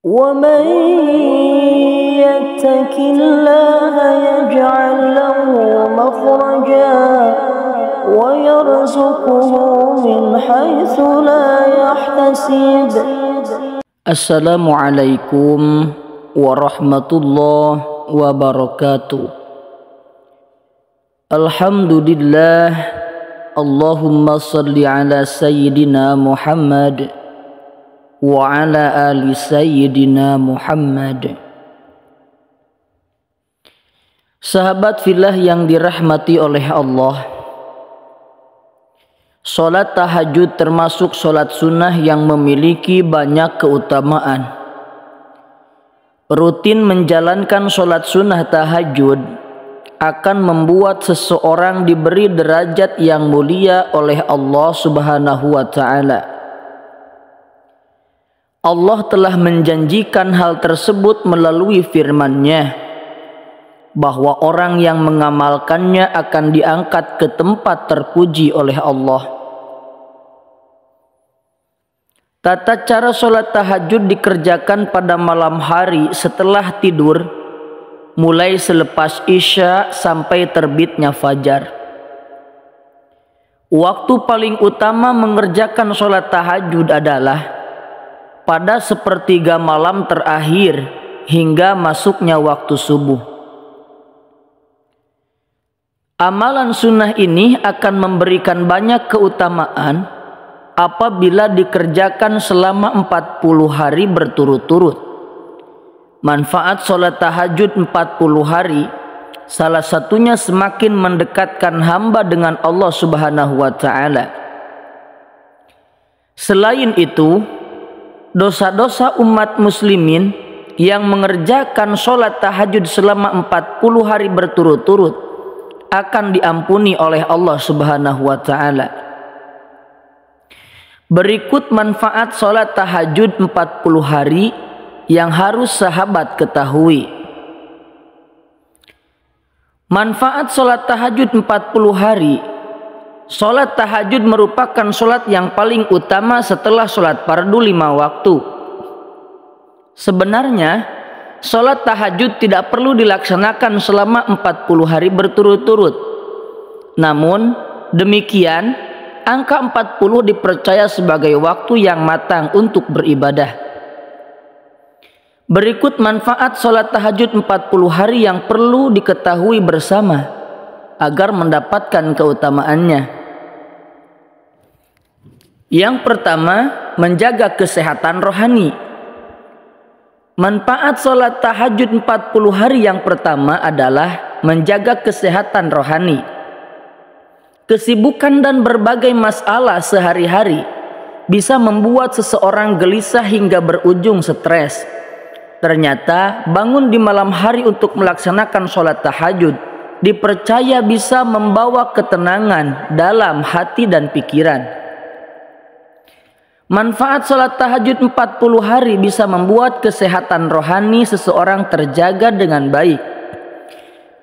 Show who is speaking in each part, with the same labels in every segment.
Speaker 1: ومن يتق الله يجعل له مخرجا ويرزقه من حيث لا يحتسب. Assalamualaikum warahmatullahi wabarakatuh. Alhamdulillah, Allahumma salli ala sayyidina Muhammad wa ala ali sayyidina Muhammad. Sahabat fillah yang dirahmati oleh Allah, salat tahajud termasuk salat sunnah yang memiliki banyak keutamaan. Rutin menjalankan salat sunnah tahajud akan membuat seseorang diberi derajat yang mulia oleh Allah Subhanahu wa ta'ala. Allah telah menjanjikan hal tersebut melalui firman-Nya, bahwa orang yang mengamalkannya akan diangkat ke tempat terpuji oleh Allah. Tata cara sholat tahajud dikerjakan pada malam hari setelah tidur, mulai selepas Isya sampai terbitnya fajar. Waktu paling utama mengerjakan sholat tahajud adalah pada sepertiga malam terakhir hingga masuknya waktu subuh. Amalan sunnah ini akan memberikan banyak keutamaan apabila dikerjakan selama 40 hari berturut-turut. Manfaat sholat tahajud 40 hari, salah satunya semakin mendekatkan hamba dengan Allah Subhanahu wa ta'ala. Selain itu, dosa-dosa umat muslimin yang mengerjakan sholat tahajud selama 40 hari berturut-turut akan diampuni oleh Allah Subhanahu wa ta'ala. Berikut manfaat sholat tahajud 40 hari yang harus sahabat ketahui. Manfaat sholat tahajud 40 hari. Sholat tahajud merupakan sholat yang paling utama setelah sholat fardu 5 waktu. Sebenarnya, sholat tahajud tidak perlu dilaksanakan selama 40 hari berturut-turut. Namun, demikian, angka 40 dipercaya sebagai waktu yang matang untuk beribadah. Berikut manfaat sholat tahajud 40 hari yang perlu diketahui bersama agar mendapatkan keutamaannya. Yang pertama, menjaga kesehatan rohani. Manfaat sholat tahajud 40 hari yang pertama adalah menjaga kesehatan rohani. Kesibukan dan berbagai masalah sehari-hari bisa membuat seseorang gelisah hingga berujung stres. Ternyata bangun di malam hari untuk melaksanakan sholat tahajud dipercaya bisa membawa ketenangan dalam hati dan pikiran. Manfaat sholat tahajud 40 hari bisa membuat kesehatan rohani seseorang terjaga dengan baik.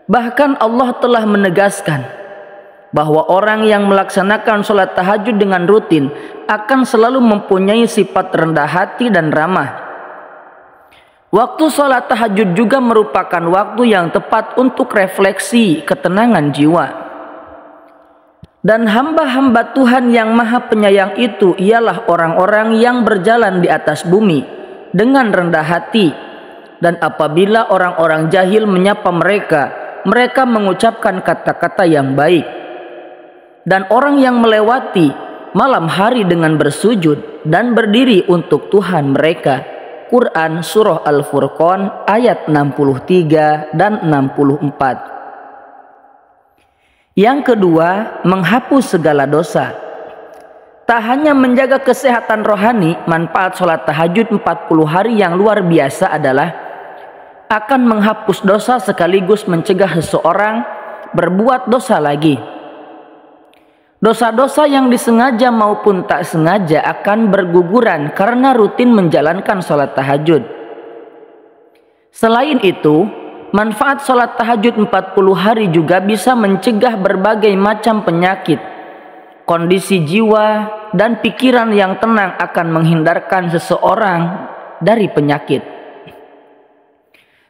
Speaker 1: Bahkan Allah telah menegaskan bahwa orang yang melaksanakan sholat tahajud dengan rutin akan selalu mempunyai sifat rendah hati dan ramah. Waktu sholat tahajud juga merupakan waktu yang tepat untuk refleksi ketenangan jiwa. Dan hamba-hamba Tuhan yang maha penyayang itu ialah orang-orang yang berjalan di atas bumi dengan rendah hati. Dan apabila orang-orang jahil menyapa mereka, mereka mengucapkan kata-kata yang baik. Dan orang yang melewati malam hari dengan bersujud dan berdiri untuk Tuhan mereka. Quran Surah Al-Furqan ayat 63 dan 64. Yang kedua, menghapus segala dosa. Tak hanya menjaga kesehatan rohani, manfaat sholat tahajud 40 hari yang luar biasa adalah akan menghapus dosa sekaligus mencegah seseorang berbuat dosa lagi. Dosa-dosa yang disengaja maupun tak sengaja akan berguguran karena rutin menjalankan sholat tahajud. Selain itu, manfaat sholat tahajud 40 hari juga bisa mencegah berbagai macam penyakit. Kondisi jiwa dan pikiran yang tenang akan menghindarkan seseorang dari penyakit.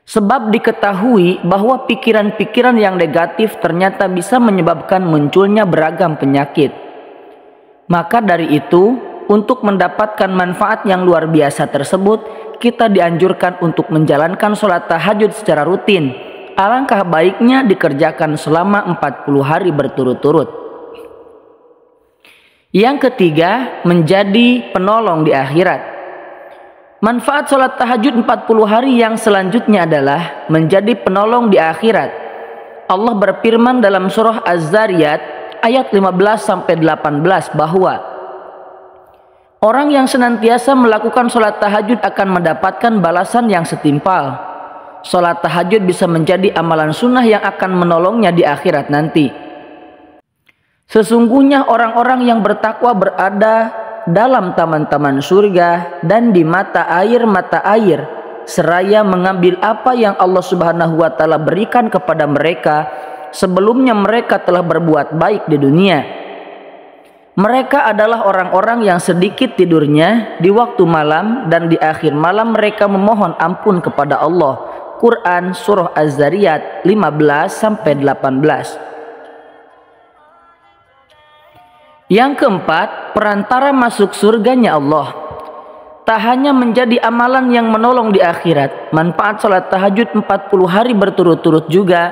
Speaker 1: Sebab diketahui bahwa pikiran-pikiran yang negatif ternyata bisa menyebabkan munculnya beragam penyakit. Maka dari itu, untuk mendapatkan manfaat yang luar biasa tersebut, kita dianjurkan untuk menjalankan sholat tahajud secara rutin. Alangkah baiknya dikerjakan selama 40 hari berturut-turut. Yang ketiga, menjadi penolong di akhirat. Manfaat sholat tahajud 40 hari yang selanjutnya adalah menjadi penolong di akhirat. Allah berfirman dalam surah Az-Zariyat ayat 15-18 bahwa orang yang senantiasa melakukan sholat tahajud akan mendapatkan balasan yang setimpal. Sholat tahajud bisa menjadi amalan sunnah yang akan menolongnya di akhirat nanti. Sesungguhnya orang-orang yang bertakwa berada dalam taman-taman surga dan di mata air seraya mengambil apa yang Allah Subhanahu wa taala berikan kepada mereka sebelumnya mereka telah berbuat baik di dunia. Mereka adalah orang-orang yang sedikit tidurnya di waktu malam dan di akhir malam mereka memohon ampun kepada Allah. Quran surah Az-Zariyat 15-18. Yang keempat, perantara masuk surganya Allah. Tak hanya menjadi amalan yang menolong di akhirat, manfaat sholat tahajud 40 hari berturut-turut juga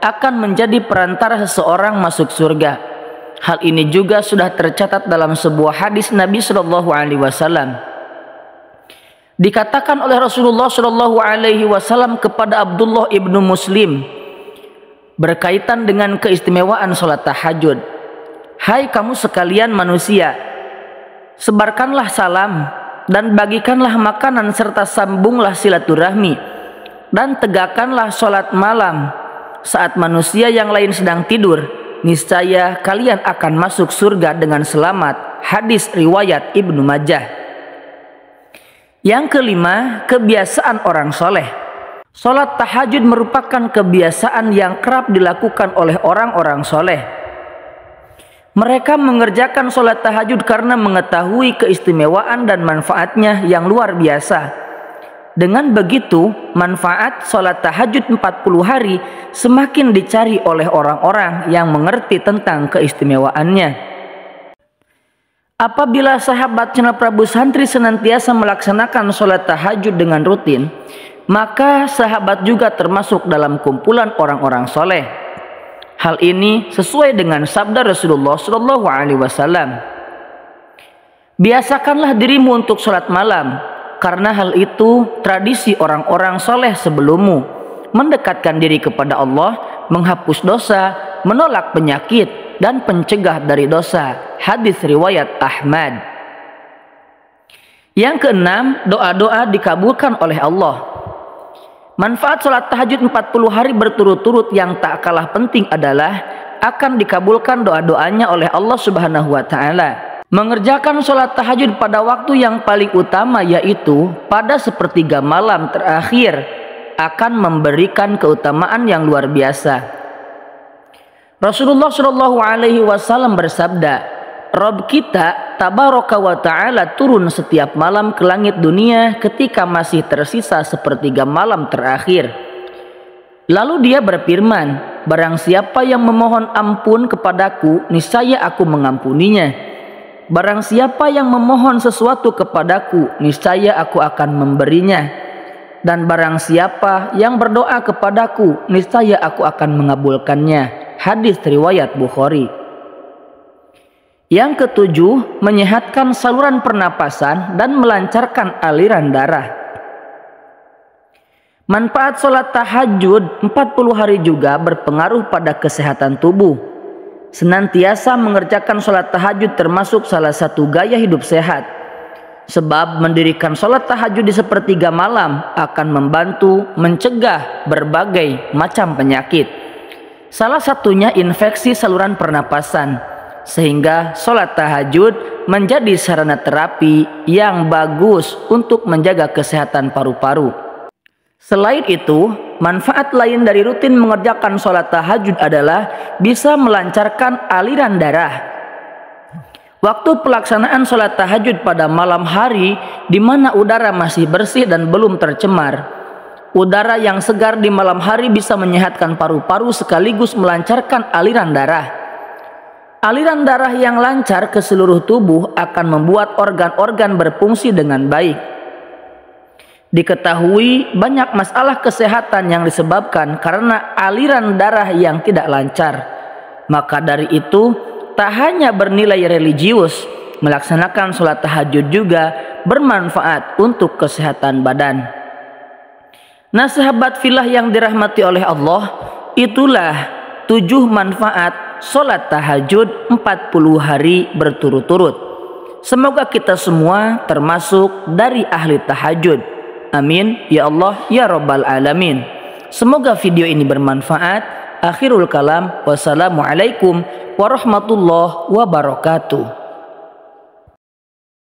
Speaker 1: akan menjadi perantara seseorang masuk surga. Hal ini juga sudah tercatat dalam sebuah hadis Nabi SAW. Dikatakan oleh Rasulullah SAW kepada Abdullah ibnu Muslim berkaitan dengan keistimewaan sholat tahajud. Hai kamu sekalian manusia, sebarkanlah salam dan bagikanlah makanan serta sambunglah silaturahmi dan tegakkanlah sholat malam saat manusia yang lain sedang tidur. Niscaya kalian akan masuk surga dengan selamat. Hadis riwayat Ibnu Majah. Yang kelima, kebiasaan orang soleh. Sholat tahajud merupakan kebiasaan yang kerap dilakukan oleh orang-orang soleh. Mereka mengerjakan sholat tahajud karena mengetahui keistimewaan dan manfaatnya yang luar biasa. Dengan begitu, manfaat sholat tahajud 40 hari semakin dicari oleh orang-orang yang mengerti tentang keistimewaannya. Apabila sahabat Channel Prabu Santri senantiasa melaksanakan sholat tahajud dengan rutin, maka sahabat juga termasuk dalam kumpulan orang-orang soleh. Hal ini sesuai dengan sabda Rasulullah SAW. Biasakanlah dirimu untuk sholat malam, karena hal itu tradisi orang-orang soleh sebelummu, mendekatkan diri kepada Allah, menghapus dosa, menolak penyakit, dan pencegah dari dosa. Hadis riwayat Ahmad. Yang keenam, doa-doa dikabulkan oleh Allah. Manfaat sholat tahajud 40 hari berturut-turut yang tak kalah penting adalah akan dikabulkan doa-doanya oleh Allah Subhanahu wa taala. Mengerjakan sholat tahajud pada waktu yang paling utama, yaitu pada sepertiga malam terakhir, akan memberikan keutamaan yang luar biasa. Rasulullah SAW bersabda, Rabb kita tabaraka wa ta'ala turun setiap malam ke langit dunia ketika masih tersisa sepertiga malam terakhir. Lalu dia berfirman, barang siapa yang memohon ampun kepadaku, niscaya aku mengampuninya. Barang siapa yang memohon sesuatu kepadaku, niscaya aku akan memberinya. Dan barang siapa yang berdoa kepadaku, niscaya aku akan mengabulkannya. Hadis riwayat Bukhari. Yang ketujuh, menyehatkan saluran pernapasan dan melancarkan aliran darah. Manfaat sholat tahajud 40 hari juga berpengaruh pada kesehatan tubuh. Senantiasa mengerjakan sholat tahajud termasuk salah satu gaya hidup sehat. Sebab mendirikan sholat tahajud di sepertiga malam akan membantu mencegah berbagai macam penyakit. Salah satunya infeksi saluran pernapasan. Sehingga sholat tahajud menjadi sarana terapi yang bagus untuk menjaga kesehatan paru-paru. Selain itu, manfaat lain dari rutin mengerjakan sholat tahajud adalah bisa melancarkan aliran darah. Waktu pelaksanaan sholat tahajud pada malam hari di mana udara masih bersih dan belum tercemar. Udara yang segar di malam hari bisa menyehatkan paru-paru sekaligus melancarkan aliran darah. Aliran darah yang lancar ke seluruh tubuh akan membuat organ-organ berfungsi dengan baik. Diketahui banyak masalah kesehatan yang disebabkan karena aliran darah yang tidak lancar. Maka dari itu, tak hanya bernilai religius, melaksanakan sholat tahajud juga bermanfaat untuk kesehatan badan. Nah, sahabat fillah yang dirahmati oleh Allah, itulah 7 manfaat sholat tahajud 40 hari berturut-turut. Semoga kita semua termasuk dari ahli tahajud. Amin ya Allah ya Rabbal Alamin. Semoga video ini bermanfaat. Akhirul kalam, wassalamualaikum warahmatullahi wabarakatuh.